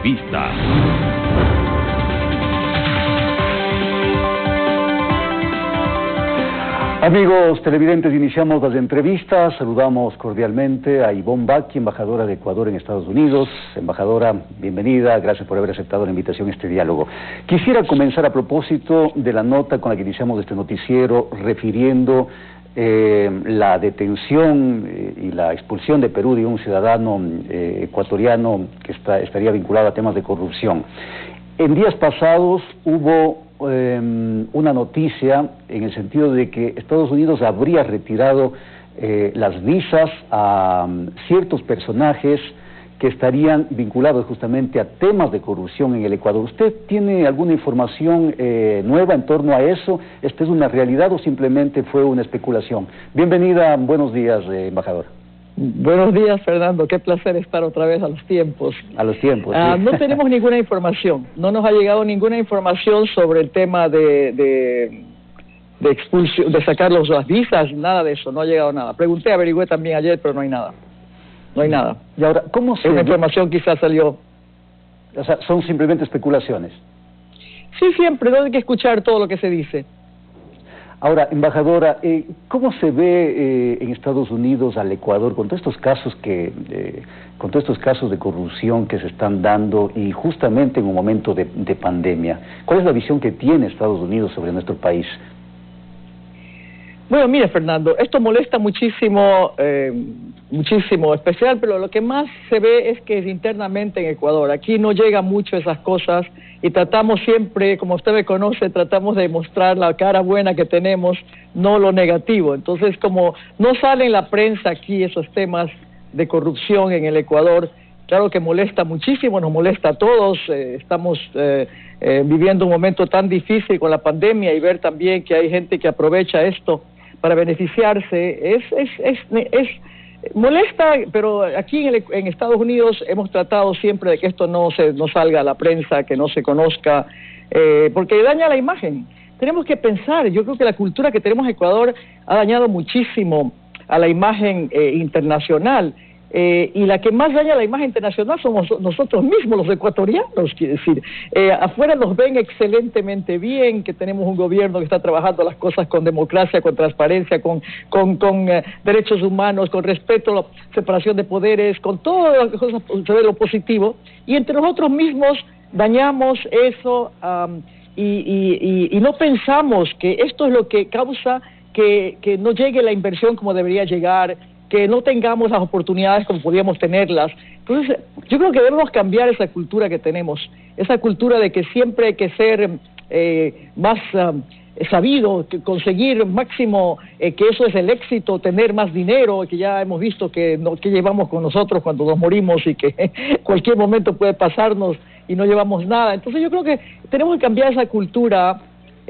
entrevista. Amigos televidentes, iniciamos las entrevistas. Saludamos cordialmente a Ivonne Baqui, embajadora de Ecuador en Estados Unidos. Embajadora, bienvenida, gracias por haber aceptado la invitación a este diálogo. Quisiera comenzar a propósito de la nota con la que iniciamos este noticiero, refiriendo la detención y la expulsión de Perú de un ciudadano ecuatoriano que estaría vinculado a temas de corrupción. En días pasados hubo una noticia en el sentido de que Estados Unidos habría retirado las visas a ciertos personajes que estarían vinculados justamente a temas de corrupción en el Ecuador. ¿Usted tiene alguna información nueva en torno a eso? ¿Esta es una realidad o simplemente fue una especulación? Bienvenida, buenos días, embajador. Buenos días, Fernando. Qué placer estar otra vez a los tiempos. A los tiempos, sí. No tenemos ninguna información. No nos ha llegado ninguna información sobre el tema de expulsión, de sacar las visas, nada de eso. No ha llegado nada. Pregunté, averigüé también ayer, pero no hay nada. No hay nada. Y ahora, ¿cómo se...? Esa información quizás salió... O sea, son simplemente especulaciones. Sí, siempre. No hay que escuchar todo lo que se dice. Ahora, embajadora, ¿cómo se ve en Estados Unidos al Ecuador con todos estos casos de corrupción que se están dando y justamente en un momento de pandemia? ¿Cuál es la visión que tiene Estados Unidos sobre nuestro país? Bueno, mire, Fernando, esto molesta muchísimo, especial, pero lo que más se ve es que es internamente en Ecuador. Aquí no llega mucho esas cosas y tratamos siempre, como usted me conoce, tratamos de mostrar la cara buena que tenemos, no lo negativo. Entonces, como no sale en la prensa aquí esos temas de corrupción en el Ecuador, claro que molesta muchísimo, nos molesta a todos. Estamos viviendo un momento tan difícil con la pandemia y ver también que hay gente que aprovecha esto para beneficiarse, es molesta, pero aquí en Estados Unidos hemos tratado siempre de que esto no salga a la prensa, que no se conozca, porque daña la imagen. Tenemos que pensar, yo creo que la cultura que tenemos en Ecuador ha dañado muchísimo a la imagen internacional, y la que más daña la imagen internacional somos nosotros mismos, los ecuatorianos, quiere decir. Afuera nos ven excelentemente bien, que tenemos un gobierno que está trabajando las cosas con democracia, con transparencia, con derechos humanos, con respeto a la separación de poderes, con todas las cosas, se ve lo positivo, y entre nosotros mismos dañamos eso, y no pensamos que esto es lo que causa que no llegue la inversión como debería llegar, que no tengamos las oportunidades como podíamos tenerlas. Entonces, yo creo que debemos cambiar esa cultura que tenemos, esa cultura de que siempre hay que ser más sabido, que conseguir máximo, que eso es el éxito, tener más dinero, que ya hemos visto que llevamos con nosotros cuando nos morimos y que cualquier momento puede pasarnos y no llevamos nada. Entonces yo creo que tenemos que cambiar esa cultura.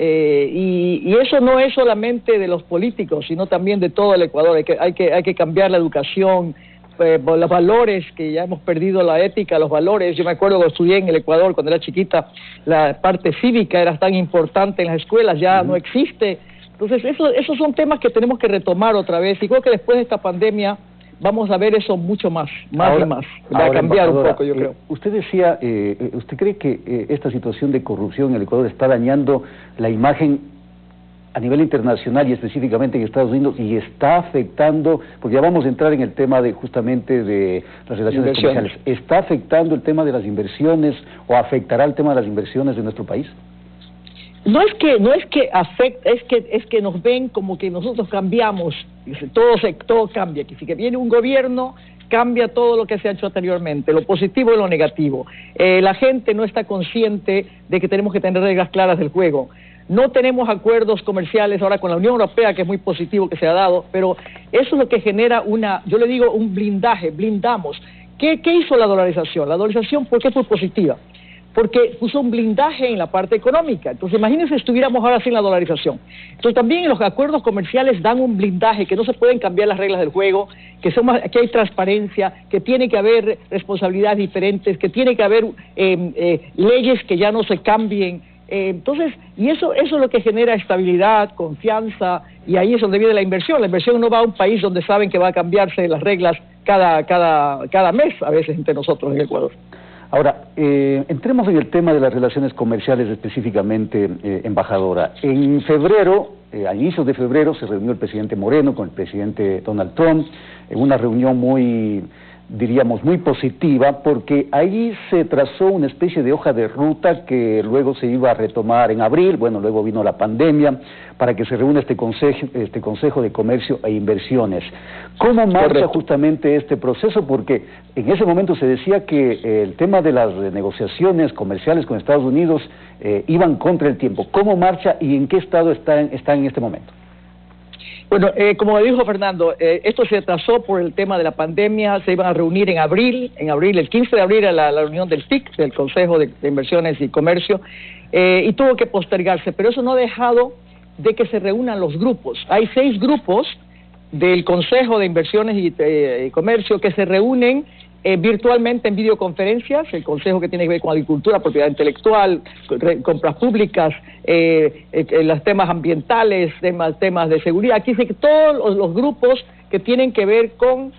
Y eso no es solamente de los políticos, sino también de todo el Ecuador. Hay que cambiar la educación, los valores, que ya hemos perdido la ética, los valores. Yo me acuerdo que estudié en el Ecuador cuando era chiquita, la parte cívica era tan importante en las escuelas, ya no existe. Entonces esos son temas que tenemos que retomar otra vez, y creo que después de esta pandemia vamos a ver eso mucho más y más. Va a cambiar un poco, yo creo. Usted decía, ¿usted cree que esta situación de corrupción en el Ecuador está dañando la imagen a nivel internacional y específicamente en Estados Unidos, y está afectando, porque ya vamos a entrar en el tema justamente de las relaciones comerciales, ¿está afectando el tema de las inversiones o afectará el tema de las inversiones de nuestro país? No es que afecta, es que nos ven como que nosotros cambiamos, todo cambia, que si que viene un gobierno cambia todo lo que se ha hecho anteriormente, lo positivo y lo negativo. La gente no está consciente de que tenemos que tener reglas claras del juego. No tenemos acuerdos comerciales ahora con la Unión Europea, que es muy positivo que se ha dado, pero eso es lo que genera yo le digo, un blindaje, blindamos. ¿Qué hizo la dolarización? La dolarización, ¿por qué fue positiva? Porque puso un blindaje en la parte económica. Entonces, imagínense si estuviéramos ahora sin la dolarización. Entonces, también en los acuerdos comerciales dan un blindaje, que no se pueden cambiar las reglas del juego, que hay transparencia, que tiene que haber responsabilidades diferentes, que tiene que haber leyes que ya no se cambien. Entonces, y eso es lo que genera estabilidad, confianza, y ahí es donde viene la inversión. La inversión no va a un país donde saben que va a cambiarse las reglas cada mes, a veces entre nosotros en Ecuador. Ahora, entremos en el tema de las relaciones comerciales específicamente, embajadora. En febrero, a inicios de febrero, se reunió el presidente Moreno con el presidente Donald Trump, en una reunión muy, diríamos, muy positiva, porque ahí se trazó una especie de hoja de ruta que luego se iba a retomar en abril. Bueno, luego vino la pandemia, para que se reúna este Consejo de Comercio e Inversiones. ¿Cómo marcha justamente este proceso? Porque en ese momento se decía que el tema de las negociaciones comerciales con Estados Unidos iban contra el tiempo. ¿Cómo marcha y en qué estado está en este momento? Bueno, como dijo Fernando, esto se atrasó por el tema de la pandemia. Se iban a reunir en abril, el 15 de abril, a la reunión del TIC, del Consejo de Inversiones y Comercio, y tuvo que postergarse, pero eso no ha dejado de que se reúnan los grupos. Hay 6 grupos del Consejo de Inversiones y Comercio que se reúnen virtualmente en videoconferencias. El consejo que tiene que ver con agricultura, propiedad intelectual, compras públicas, los temas ambientales, temas de seguridad. Aquí sí que todos los grupos que tienen que ver con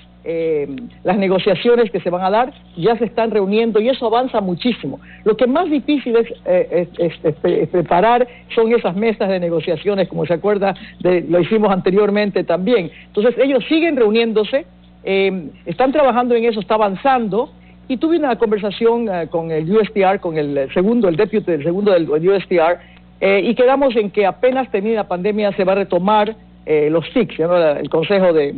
las negociaciones que se van a dar ya se están reuniendo y eso avanza muchísimo. Lo que más difícil es preparar son esas mesas de negociaciones, como se acuerda, lo hicimos anteriormente también. Entonces ellos siguen reuniéndose. Están trabajando en eso, está avanzando, y tuve una conversación con el USTR, con el deputy del segundo del USTR, y quedamos en que apenas termine la pandemia se va a retomar los TICs, el Consejo de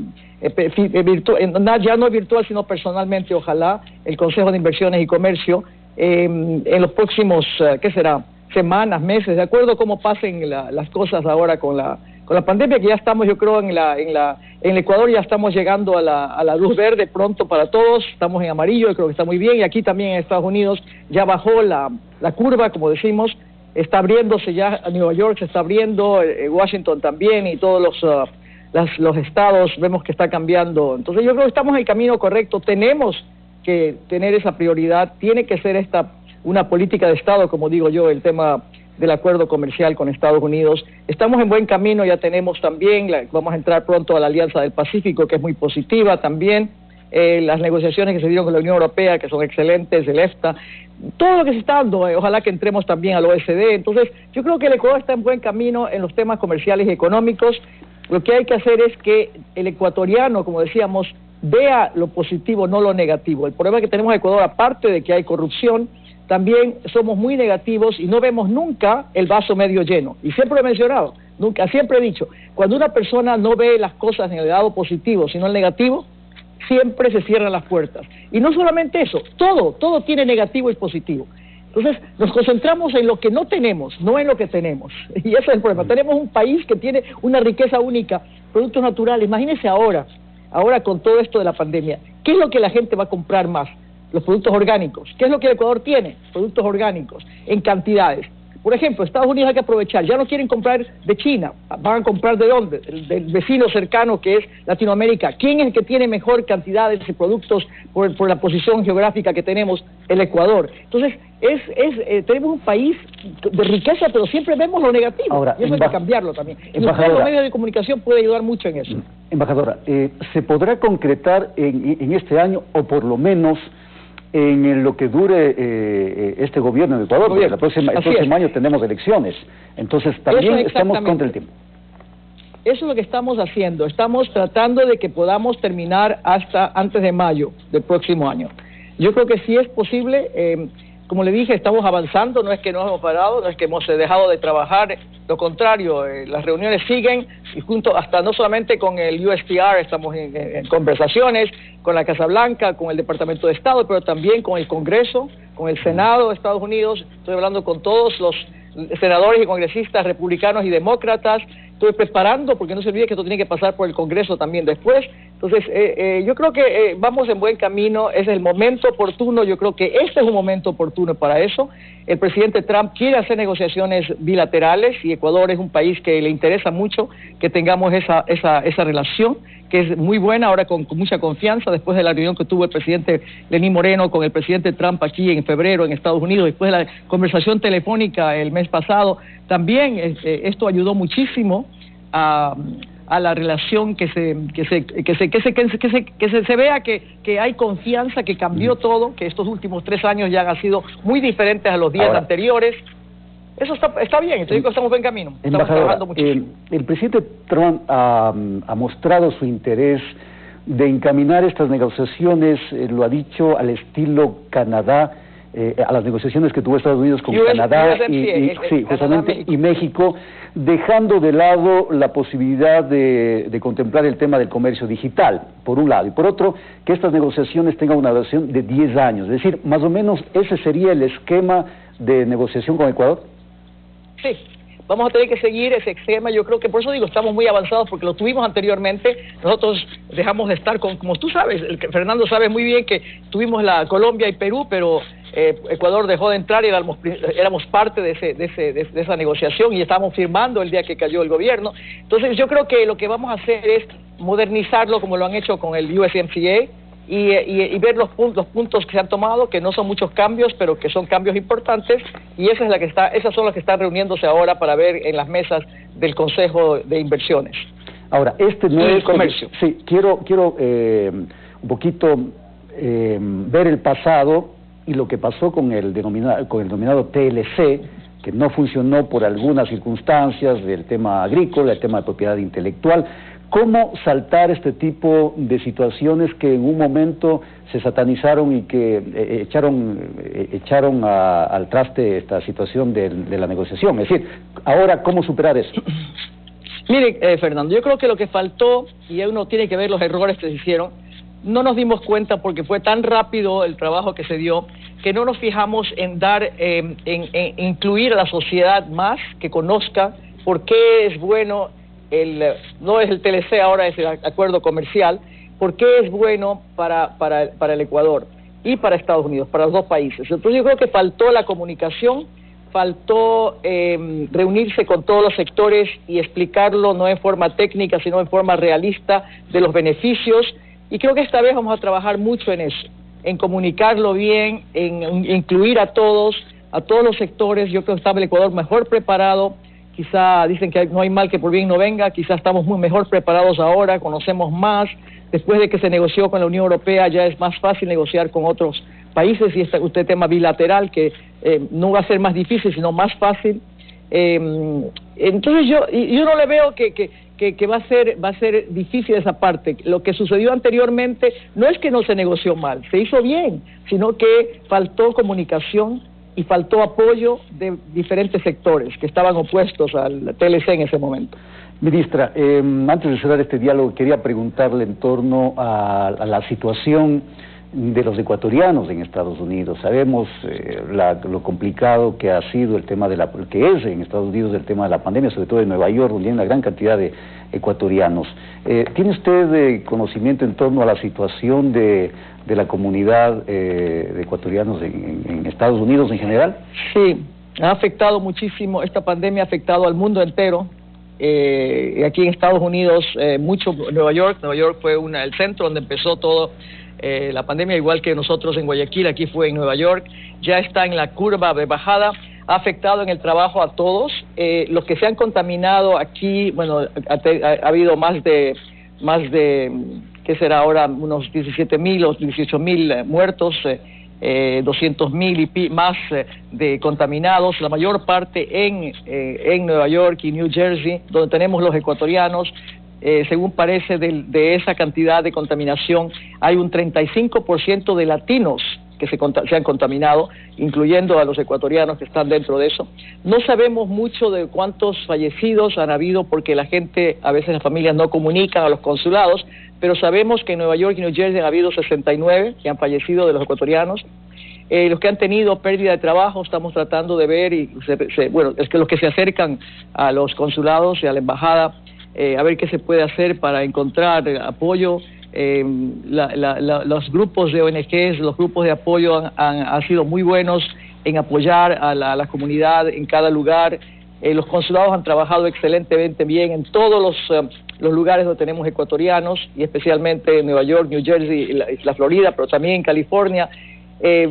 ya no virtual sino personalmente, ojalá, el Consejo de Inversiones y Comercio en los próximos, ¿qué será?, semanas, meses, de acuerdo a cómo pasen las cosas ahora con la pandemia, que ya estamos, yo creo, en el Ecuador ya estamos llegando a la luz verde pronto para todos. Estamos en amarillo, yo creo que está muy bien, y aquí también en Estados Unidos ya bajó la curva, como decimos, está abriéndose ya, Nueva York se está abriendo, Washington también, y todos los estados vemos que está cambiando. Entonces yo creo que estamos en el camino correcto. Tenemos que tener esa prioridad, tiene que ser una política de Estado, como digo yo, el tema del acuerdo comercial con Estados Unidos. Estamos en buen camino, ya tenemos también, vamos a entrar pronto a la Alianza del Pacífico, que es muy positiva también, las negociaciones que se dieron con la Unión Europea, que son excelentes, el EFTA, todo lo que se está dando, ojalá que entremos también al OECD. Entonces, yo creo que el Ecuador está en buen camino en los temas comerciales y económicos. Lo que hay que hacer es que el ecuatoriano, como decíamos, vea lo positivo, no lo negativo. El problema que tenemos en Ecuador, aparte de que hay corrupción, también somos muy negativos y no vemos nunca el vaso medio lleno. Y siempre lo he mencionado, siempre he dicho, cuando una persona no ve las cosas en el lado positivo, sino en el negativo, siempre se cierran las puertas. Y no solamente eso, todo tiene negativo y positivo. Entonces, nos concentramos en lo que no tenemos, no en lo que tenemos. Y ese es el problema. Tenemos un país que tiene una riqueza única, productos naturales. Imagínense ahora con todo esto de la pandemia, ¿qué es lo que la gente va a comprar más? Los productos orgánicos. ¿Qué es lo que el Ecuador tiene? Productos orgánicos, en cantidades. Por ejemplo, Estados Unidos hay que aprovechar, ya no quieren comprar de China, van a comprar ¿de dónde? Del vecino cercano que es Latinoamérica. ¿Quién es el que tiene mejor cantidades de productos por la posición geográfica que tenemos? El Ecuador. Entonces, tenemos un país de riqueza, pero siempre vemos lo negativo. Ahora, y eso hay que cambiarlo también. En los medios de comunicación puede ayudar mucho en eso. Embajadora, ¿se podrá concretar en este año, o por lo menos en lo que dure este gobierno de Ecuador? Porque el próximo año tenemos elecciones, entonces también estamos contra el tiempo. Eso es lo que estamos haciendo, estamos tratando de que podamos terminar hasta antes de mayo del próximo año. Yo creo que sí es posible. Como le dije, estamos avanzando, no es que no hemos parado, no es que hemos dejado de trabajar, lo contrario, las reuniones siguen, y hasta no solamente con el USTR, estamos en conversaciones con la Casa Blanca, con el Departamento de Estado, pero también con el Congreso, con el Senado de Estados Unidos. Estoy hablando con todos los senadores y congresistas republicanos y demócratas. Estoy preparando, porque no se olvide que esto tiene que pasar por el Congreso también después. Entonces, yo creo que vamos en buen camino, es el momento oportuno, yo creo que este es un momento oportuno para eso. El presidente Trump quiere hacer negociaciones bilaterales y Ecuador es un país que le interesa mucho que tengamos esa relación, que es muy buena, ahora con mucha confianza, después de la reunión que tuvo el presidente Lenín Moreno con el presidente Trump aquí en febrero en Estados Unidos, después de la conversación telefónica el mes pasado. También esto ayudó muchísimo a a la relación, que se vea que hay confianza, que cambió todo, que estos últimos 3 años ya han sido muy diferentes a los 10 anteriores. Eso está bien, entonces digo, estamos en buen camino. Estamos trabajando muchísimo. El presidente Trump ha mostrado su interés de encaminar estas negociaciones, lo ha dicho al estilo Canadá, a las negociaciones que tuvo Estados Unidos con Canadá y México, dejando de lado la posibilidad de contemplar el tema del comercio digital, por un lado, y por otro, que estas negociaciones tengan una duración de 10 años, es decir, más o menos ese sería el esquema de negociación con Ecuador. Sí, vamos a tener que seguir ese esquema. Yo creo que por eso digo, estamos muy avanzados, porque lo tuvimos anteriormente. Nosotros dejamos de estar como tú sabes, Fernando sabe muy bien que tuvimos la Colombia y Perú, pero Ecuador dejó de entrar y éramos parte de esa negociación y estábamos firmando el día que cayó el gobierno. Entonces yo creo que lo que vamos a hacer es modernizarlo como lo han hecho con el USMCA y ver los puntos que se han tomado, que no son muchos cambios, pero que son cambios importantes, y esas son las que están reuniéndose ahora para ver en las mesas del Consejo de Inversiones. Ahora, no es el comercio. Sí, quiero un poquito ver el pasado y lo que pasó con el denominado TLC, que no funcionó por algunas circunstancias del tema agrícola, el tema de propiedad intelectual. ¿Cómo saltar este tipo de situaciones que en un momento se satanizaron y que echaron al traste esta situación de la negociación? Es decir, ahora, ¿cómo superar eso? Mire, Fernando, yo creo que lo que faltó, y uno tiene que ver los errores que se hicieron, no nos dimos cuenta porque fue tan rápido el trabajo que se dio, que no nos fijamos en incluir a la sociedad más, que conozca por qué es bueno, no es el TLC, ahora es el acuerdo comercial, por qué es bueno para el Ecuador y para Estados Unidos, para los dos países. Entonces yo creo que faltó la comunicación, faltó reunirse con todos los sectores y explicarlo no en forma técnica, sino en forma realista de los beneficios, y creo que esta vez vamos a trabajar mucho en eso, en comunicarlo bien, en incluir a todos los sectores. Yo creo que está el Ecuador mejor preparado. Quizá dicen que no hay mal que por bien no venga, quizá estamos muy mejor preparados ahora, conocemos más. Después de que se negoció con la Unión Europea, ya es más fácil negociar con otros países, y este tema bilateral que no va a ser más difícil, sino más fácil. Entonces yo no le veo que va a ser difícil esa parte. Lo que sucedió anteriormente no es que no se negoció mal, se hizo bien, sino que faltó comunicación y faltó apoyo de diferentes sectores que estaban opuestos al TLC en ese momento. Ministra, antes de cerrar este diálogo, quería preguntarle en torno a la situación de los ecuatorianos en Estados Unidos. Sabemos lo complicado que ha sido el tema que es en Estados Unidos el tema de la pandemia, sobre todo en Nueva York, donde hay una gran cantidad de ecuatorianos. ¿Tiene usted conocimiento en torno a la situación de la comunidad de ecuatorianos en Estados Unidos en general? Sí, ha afectado muchísimo, esta pandemia ha afectado al mundo entero. Aquí en Estados Unidos, mucho Nueva York fue el centro donde empezó todo. La pandemia, igual que nosotros en Guayaquil, aquí fue en Nueva York, ya está en la curva de bajada, ha afectado en el trabajo a todos. Los que se han contaminado aquí, bueno, ha habido más de, ¿qué será ahora? Unos 17,000 o 18,000 muertos, 200,000 y más de contaminados, la mayor parte en Nueva York y New Jersey, donde tenemos los ecuatorianos. Según parece, de esa cantidad de contaminación, hay un 35% de latinos que se han contaminado, incluyendo a los ecuatorianos que están dentro de eso. No sabemos mucho de cuántos fallecidos han habido, porque la gente, a veces las familias no comunican a los consulados, pero sabemos que en Nueva York y New Jersey han habido 69 que han fallecido de los ecuatorianos. Los que han tenido pérdida de trabajo, estamos tratando de ver, bueno, es que los que se acercan a los consulados y a la embajada, a ver qué se puede hacer para encontrar apoyo. Los grupos de ONGs, los grupos de apoyo han sido muy buenos en apoyar a la comunidad en cada lugar. Los consulados han trabajado excelentemente bien en todos los lugares donde tenemos ecuatorianos, y especialmente en Nueva York, New Jersey, la Florida, pero también en California.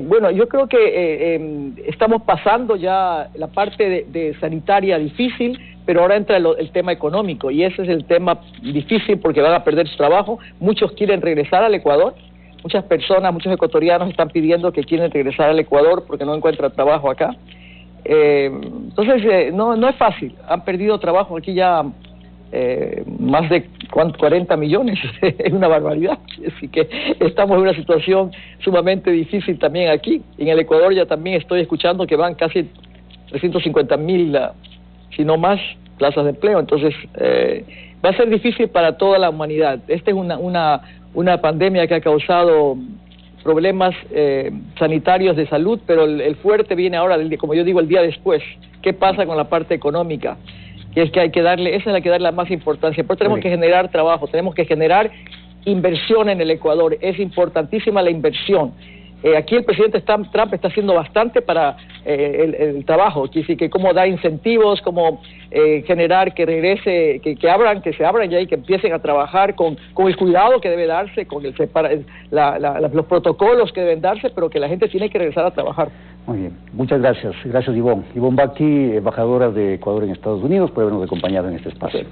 Bueno, yo creo que estamos pasando ya la parte de sanitaria difícil, pero ahora entra el tema económico, y ese es el tema difícil porque van a perder su trabajo. Muchos quieren regresar al Ecuador, muchas personas, muchos ecuatorianos están pidiendo que quieren regresar al Ecuador porque no encuentran trabajo acá. Entonces, no es fácil, han perdido trabajo aquí ya más de 40 millones, es una barbaridad, así que estamos en una situación sumamente difícil también aquí. En el Ecuador ya también estoy escuchando que van casi 350,000, si no más, plazas de empleo. Entonces va a ser difícil para toda la humanidad. Esta es una pandemia que ha causado problemas sanitarios de salud, pero el fuerte viene ahora, como yo digo, el día después. ¿Qué pasa con la parte económica? Que es que hay que darle, esa es la que darle la más importancia. Pero tenemos que generar trabajo, tenemos que generar inversión en el Ecuador. Es importantísima la inversión. Aquí el presidente Trump está haciendo bastante para el trabajo, que cómo dar incentivos, cómo generar que regrese, que se abran ya y que empiecen a trabajar con el cuidado que debe darse, con los protocolos que deben darse, pero que la gente tiene que regresar a trabajar. Muy bien, muchas gracias. Gracias, Ivonne. Ivonne Bacqui, embajadora de Ecuador en Estados Unidos, por habernos acompañado en este espacio.